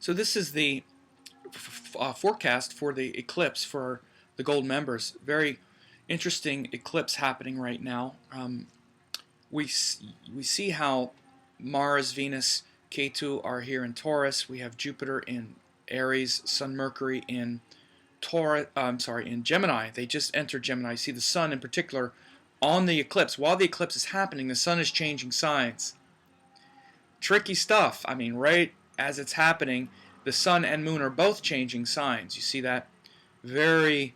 So this is the forecast for the eclipse for the gold members. Very interesting eclipse happening right now. We see how Mars, Venus, Ketu are here in Taurus. We have Jupiter in Aries, Sun, Mercury in in Gemini. They just entered Gemini. You see the Sun in particular on the eclipse. While the eclipse is happening, the Sun is changing signs. Tricky stuff. I mean, right as it's happening, the Sun and Moon are both changing signs. You see that it's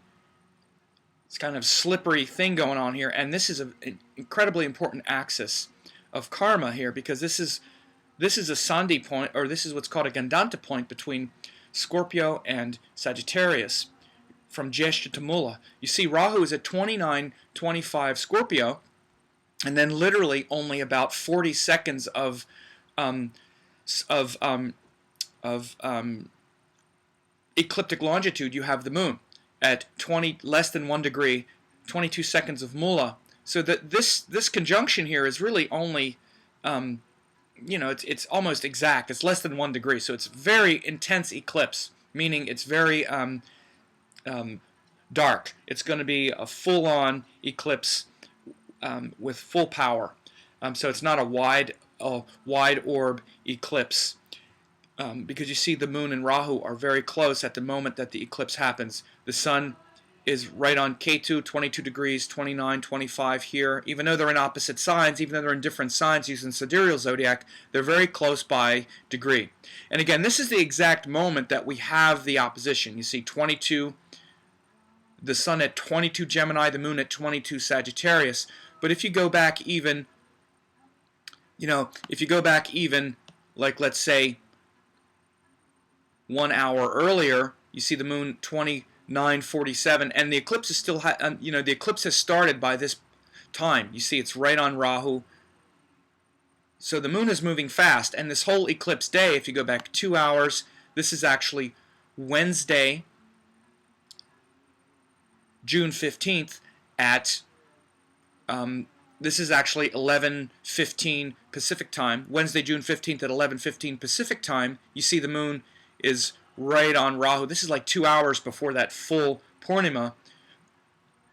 kind of slippery thing going on here, and this is an incredibly important axis of karma here, because this is a Sandhi point, or this is what's called a Gandanta point between Scorpio and Sagittarius, from Jyeshtha to Mula. You see, Rahu is at 29-25 Scorpio, and then literally only about 40 seconds of ecliptic longitude, you have the Moon at less than 1 degree, 22 seconds of Mula. So that this conjunction here is really only, it's almost exact. It's less than 1 degree, so it's very intense eclipse, meaning it's very dark. It's going to be a full-on eclipse with full power. So it's not a wide orb eclipse. Because you see the Moon and Rahu are very close at the moment that the eclipse happens. The Sun is right on Ketu, 22 degrees, 29, 25 here. Even though they're in opposite signs, even though they're in different signs using sidereal zodiac, they're very close by degree. And again, this is the exact moment that we have the opposition. You see 22, the Sun at 22 Gemini, the Moon at 22 Sagittarius. But if you go back even, like let's say 1 hour earlier, you see the Moon 29:47, and the eclipse is still, the eclipse has started by this time. You see, it's right on Rahu. So the Moon is moving fast, and this whole eclipse day, if you go back 2 hours, this is actually Wednesday, June 15th at this is actually 11:15 Pacific time. Wednesday, June 15th at 11:15 Pacific time. You see the Moon is right on Rahu. This is like 2 hours before that full Purnima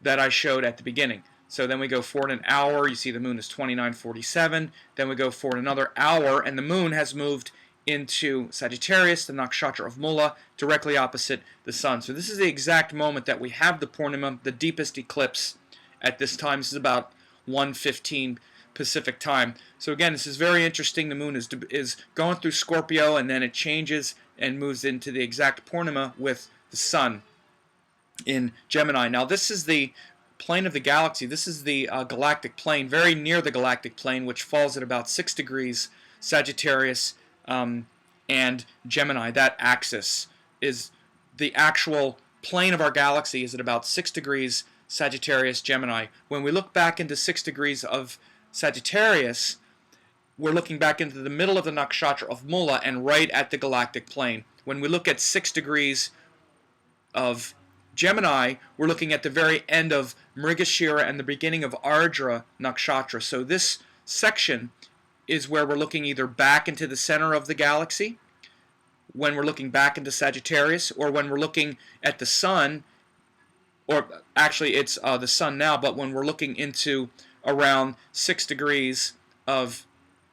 that I showed at the beginning. So then we go forward an hour. You see the Moon is 29:47. Then we go forward another hour, and the Moon has moved into Sagittarius, the nakshatra of Mula, directly opposite the Sun. So this is the exact moment that we have the Purnima, the deepest eclipse at this time. This is about 1:15 Pacific time. So again, this is very interesting. The Moon is going through Scorpio, and then it changes and moves into the exact Purnima with the Sun in Gemini. Now this is the plane of the galaxy. This is the galactic plane, very near the galactic plane, which falls at about 6 degrees Sagittarius and Gemini. That axis is the actual plane of our galaxy, is at about 6 degrees Sagittarius, Gemini. When we look back into 6 degrees of Sagittarius, we're looking back into the middle of the nakshatra of Mula and right at the galactic plane. When we look at 6 degrees of Gemini, we're looking at the very end of Mrigashira and the beginning of Ardra nakshatra. So this section is where we're looking either back into the center of the galaxy, when we're looking back into Sagittarius, or when we're looking at the Sun, or actually it's the Sun now, but when we're looking into around 6 degrees of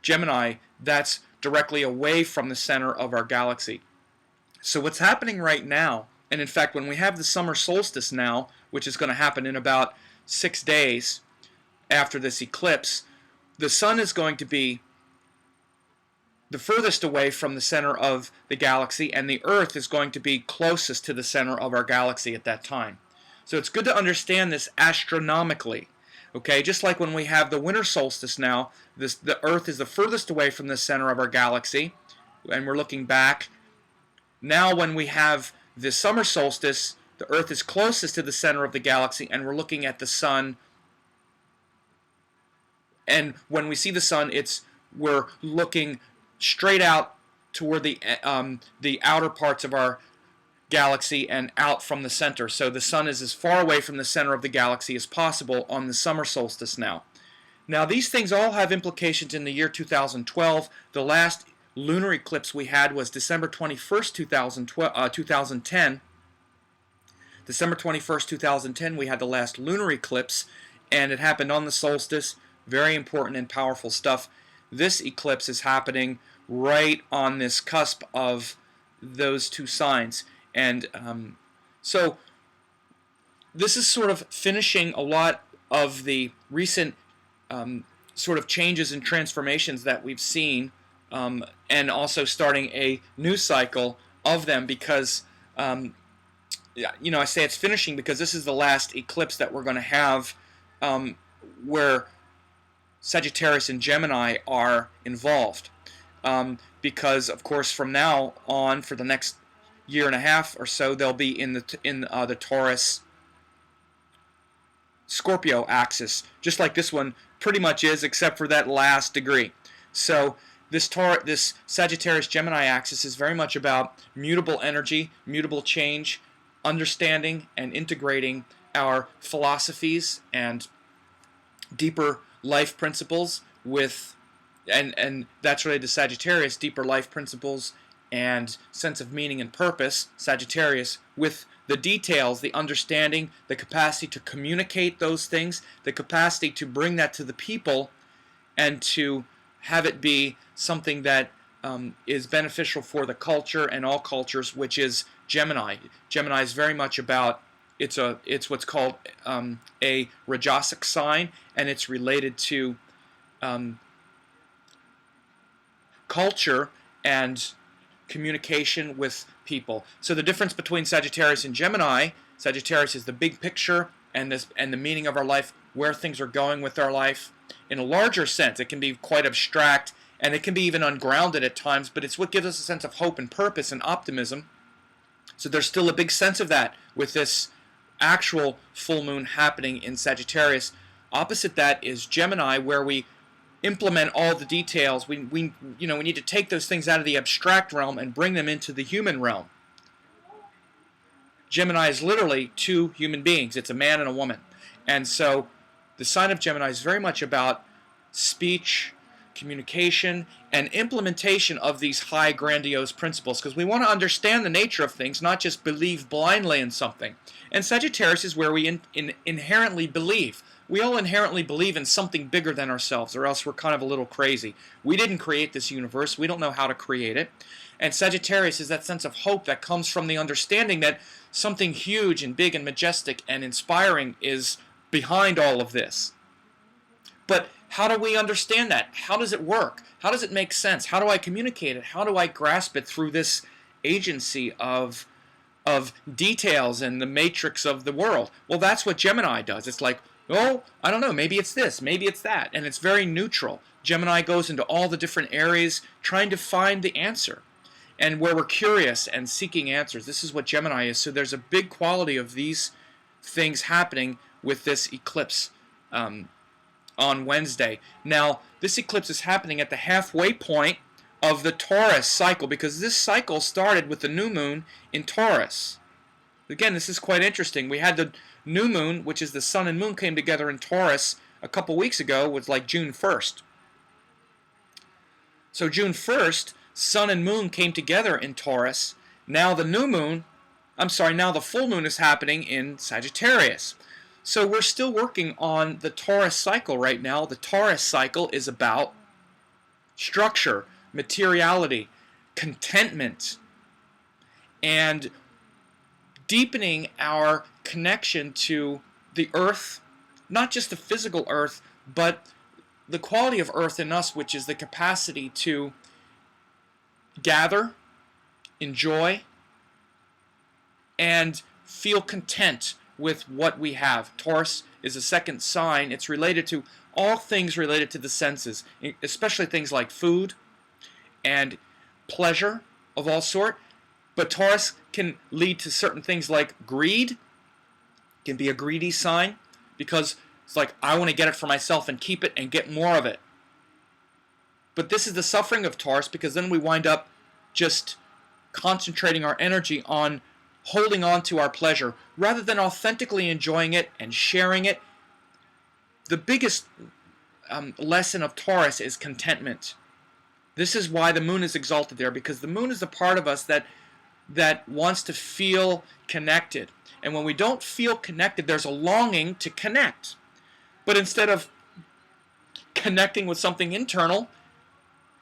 Gemini, that's directly away from the center of our galaxy. So what's happening right now, and in fact when we have the summer solstice now, which is going to happen in about 6 days after this eclipse, the Sun is going to be the furthest away from the center of the galaxy, and the Earth is going to be closest to the center of our galaxy at that time. So it's good to understand this astronomically. Okay, just like when we have the winter solstice now, the Earth is the furthest away from the center of our galaxy, and we're looking back. Now when we have the summer solstice, the Earth is closest to the center of the galaxy, and we're looking at the Sun. And when we see the Sun, we're looking straight out toward the outer parts of our galaxy and out from the center. So the Sun is as far away from the center of the galaxy as possible on the summer solstice now. Now these things all have implications in the year 2012, the last lunar eclipse we had was December 21st, 2010. December 21st, 2010, we had the last lunar eclipse, and it happened on the solstice. Very important and powerful stuff. This eclipse is happening right on this cusp of those two signs. And so this is sort of finishing a lot of the recent sort of changes and transformations that we've seen, and also starting a new cycle of them, because you know, I say it's finishing because this is the last eclipse that we're going to have where Sagittarius and Gemini are involved, because of course from now on for the next year and a half or so they'll be in the Taurus Scorpio axis, just like this one pretty much is, except for that last degree. So this Sagittarius Gemini axis is very much about mutable energy, mutable change, understanding and integrating our philosophies and deeper life principles with, and that's related to Sagittarius, deeper life principles and sense of meaning and purpose, Sagittarius, with the details, the understanding, the capacity to communicate those things, the capacity to bring that to the people and to have it be something that is beneficial for the culture and all cultures, which is Gemini. Gemini is very much about, it's what's called a Rajasic sign, and it's related to culture and communication with people. So the difference between Sagittarius and Gemini, Sagittarius is the big picture and the meaning of our life, where things are going with our life. In a larger sense, it can be quite abstract and it can be even ungrounded at times, but it's what gives us a sense of hope and purpose and optimism. So there's still a big sense of that with this actual full moon happening in Sagittarius. Opposite that is Gemini, where we implement all the details. We need to take those things out of the abstract realm and bring them into the human realm. Gemini is literally two human beings. It's a man and a woman. And so the sign of Gemini is very much about speech, communication, and implementation of these high grandiose principles, because we want to understand the nature of things, not just believe blindly in something. And Sagittarius is where we inherently believe. We all inherently believe in something bigger than ourselves, or else we're kind of a little crazy. We didn't create this universe. We don't know how to create it. And Sagittarius is that sense of hope that comes from the understanding that something huge and big and majestic and inspiring is behind all of this. But how do we understand that? How does it work? How does it make sense? How do I communicate it? How do I grasp it through this agency of details and the matrix of the world? Well, that's what Gemini does. It's like, oh, I don't know, maybe it's this, maybe it's that. And it's very neutral. Gemini goes into all the different areas trying to find the answer. And where we're curious and seeking answers, this is what Gemini is. So there's a big quality of these things happening with this eclipse on Wednesday. Now, this eclipse is happening at the halfway point of the Taurus cycle, because this cycle started with the new moon in Taurus. Again, this is quite interesting. We had the new moon, which is the sun and moon, came together in Taurus a couple weeks ago, was like June 1st. So June 1st, sun and moon came together in Taurus. Now the new moon, now the full moon is happening in Sagittarius. So we're still working on the Taurus cycle right now. The Taurus cycle is about structure, materiality, contentment, and deepening our connection to the earth, not just the physical earth, but the quality of earth in us, which is the capacity to gather, enjoy, and feel content with what we have. Taurus is a second sign. It's related to all things related to the senses, especially things like food and pleasure of all sort. But Taurus can lead to certain things like greed. It can be a greedy sign, because it's like, I want to get it for myself and keep it and get more of it. But this is the suffering of Taurus, because then we wind up just concentrating our energy on holding on to our pleasure rather than authentically enjoying it and sharing it. The biggest lesson of Taurus is contentment. This is why the moon is exalted there, because the moon is the part of us that wants to feel connected. And when we don't feel connected, there's a longing to connect. But instead of connecting with something internal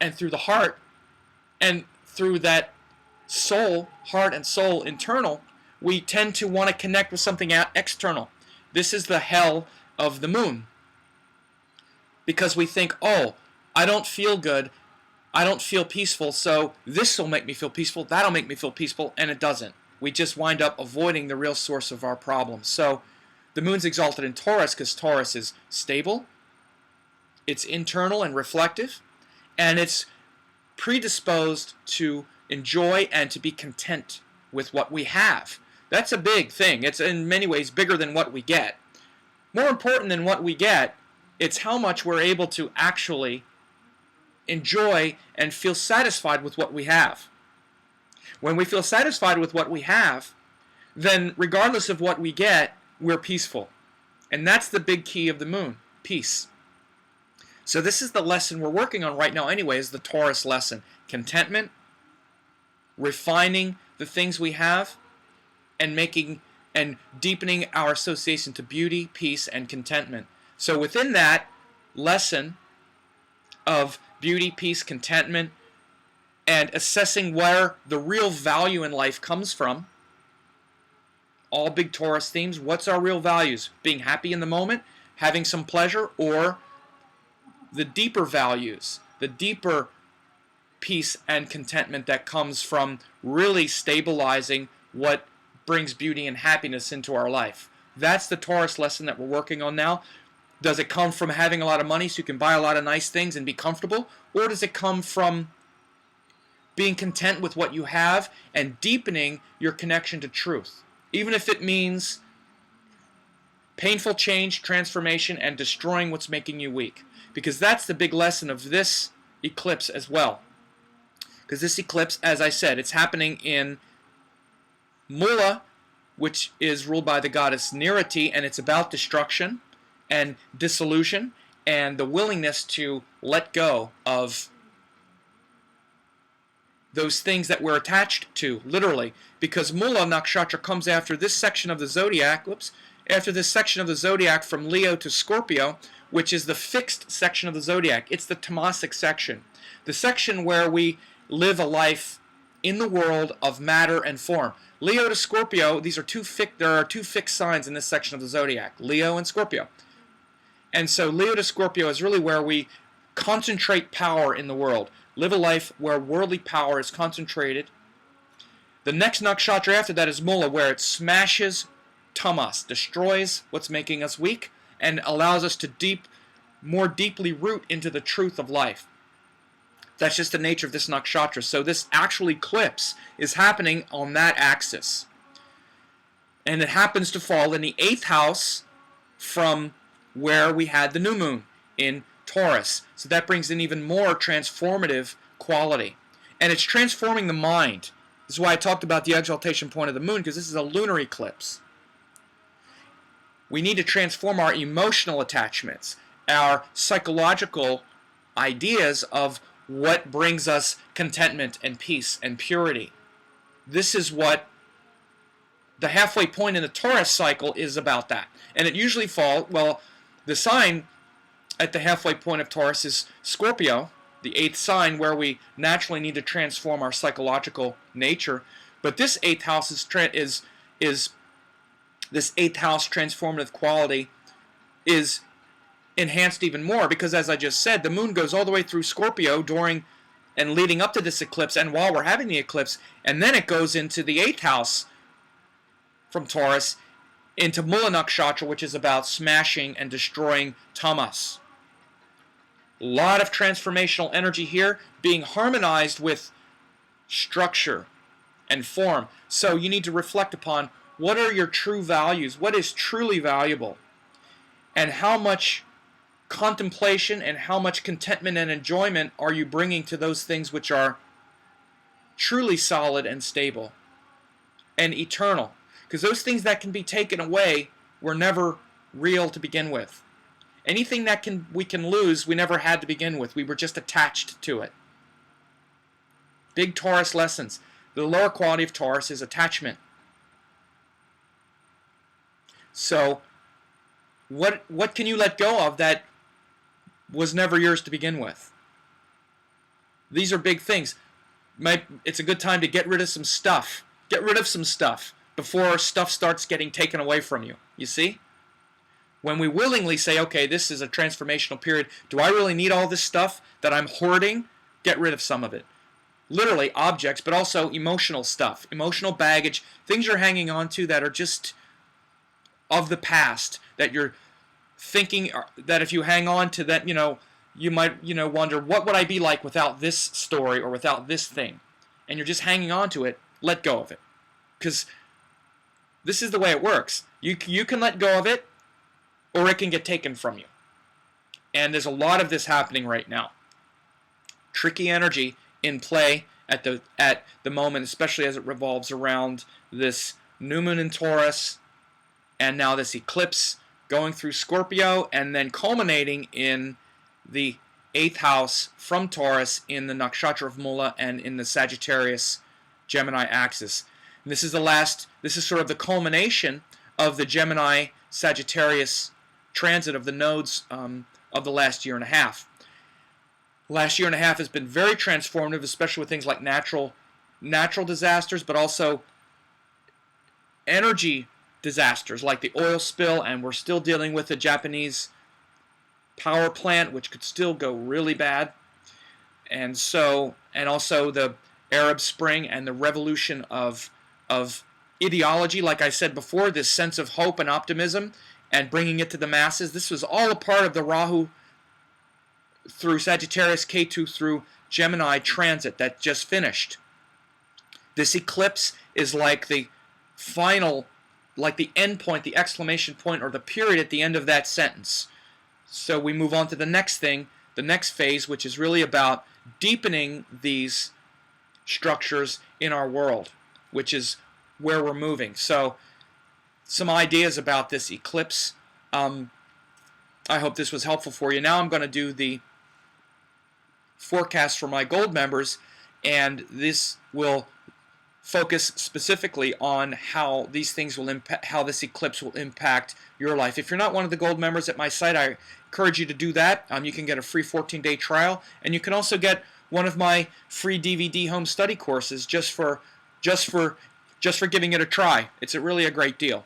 and through the heart and through that soul, heart and soul internal, we tend to want to connect with something external. This is the hell of the moon. Because we think, oh, I don't feel good, I don't feel peaceful, so this will make me feel peaceful, that'll make me feel peaceful, and it doesn't. We just wind up avoiding the real source of our problems. So the moon's exalted in Taurus because Taurus is stable, it's internal and reflective, and it's predisposed to enjoy and to be content with what we have. That's a big thing. It's in many ways bigger than what we get. More important than what we get, it's how much we're able to actually enjoy and feel satisfied with what we have. When we feel satisfied with what we have, then regardless of what we get, we're peaceful. And that's the big key of the moon, peace. So this is the lesson we're working on right now anyway, is the Taurus lesson. Contentment, refining the things we have, and making and deepening our association to beauty, peace, and contentment. So within that lesson of beauty, peace, contentment, and assessing where the real value in life comes from, all big Taurus themes, what's our real values? Being happy in the moment, having some pleasure, or the deeper values, the deeper peace and contentment that comes from really stabilizing what brings beauty and happiness into our life. That's the Taurus lesson that we're working on now. Does it come from having a lot of money so you can buy a lot of nice things and be comfortable? Or does it come from being content with what you have and deepening your connection to truth? Even if it means painful change, transformation, and destroying what's making you weak. Because that's the big lesson of this eclipse as well. Because this eclipse, as I said, it's happening in Mula, which is ruled by the goddess Niriti, and it's about destruction and dissolution and the willingness to let go of those things that we're attached to, literally. Because Mula nakshatra comes after this section of the zodiac, after this section of the zodiac from Leo to Scorpio, which is the fixed section of the zodiac. It's the tamasic section. The section where we live a life in the world of matter and form. Leo to Scorpio, there are two fixed signs in this section of the zodiac, Leo and Scorpio. And so Leo to Scorpio is really where we concentrate power in the world. Live a life where worldly power is concentrated. The next nakshatra after that is Mula, where it smashes tamas, destroys what's making us weak, and allows us to more deeply root into the truth of life. That's just the nature of this nakshatra. So this actual eclipse is happening on that axis. And it happens to fall in the 8th house from where we had the new moon, in Taurus. So that brings in even more transformative quality. And it's transforming the mind. This is why I talked about the exaltation point of the moon, because this is a lunar eclipse. We need to transform our emotional attachments, our psychological ideas of what brings us contentment and peace and purity. This is what the halfway point in the Taurus cycle is about that. And it usually the sign at the halfway point of Taurus is Scorpio, the 8th sign, where we naturally need to transform our psychological nature. But this 8th house is this 8th house transformative quality is enhanced even more, because as I just said, the moon goes all the way through Scorpio during and leading up to this eclipse and while we're having the eclipse, and then it goes into the 8th house from Taurus into Mula nakshatra, which is about smashing and destroying tamas. A lot of transformational energy here being harmonized with structure and form. So you need to reflect upon, what are your true values? What is truly valuable? And how much contemplation and how much contentment and enjoyment are you bringing to those things which are truly solid and stable and eternal? Because those things that can be taken away were never real to begin with. Anything that we can lose, we never had to begin with. We were just attached to it. Big Taurus lessons. The lower quality of Taurus is attachment. So what can you let go of that was never yours to begin with? These are big things. It's a good time to get rid of some stuff. Get rid of some stuff before stuff starts getting taken away from you. You see? When we willingly say, okay, this is a transformational period, do I really need all this stuff that I'm hoarding? Get rid of some of it. Literally objects, but also emotional stuff, emotional baggage, things you're hanging on to that are just of the past, that you're thinking that if you hang on to that, you might, wonder, what would I be like without this story or without this thing? And you're just hanging on to it. Let go of it. Because this is the way it works. You can let go of it, or it can get taken from you. And there's a lot of this happening right now. Tricky energy in play at the moment, especially as it revolves around this new moon in Taurus, and now this eclipse going through Scorpio, and then culminating in the 8th house from Taurus in the nakshatra of Mula and in the Sagittarius Gemini axis. And this is sort of the culmination of the Gemini Sagittarius transit of the nodes of the last year and a half. The last year and a half has been very transformative, especially with things like natural disasters, but also energy disasters like the oil spill, and we're still dealing with the Japanese power plant, which could still go really bad. And also the Arab Spring and the revolution of ideology, like I said before, this sense of hope and optimism and bringing it to the masses. This was all a part of the Rahu through Sagittarius, Ketu through Gemini transit that just finished. This eclipse is like the final, like the end point, the exclamation point, or the period at the end of that sentence. So we move on to the next thing, the next phase, which is really about deepening these structures in our world, which is where we're moving. So some ideas about this eclipse. I hope this was helpful for you. Now I'm going to do the forecast for my gold members, and this will focus specifically on how these things will impact, how this eclipse will impact your life. If you're not one of the gold members at my site, I encourage you to do that. You can get a free 14-day trial, and you can also get one of my free DVD home study courses just for giving it a try. It's really a great deal.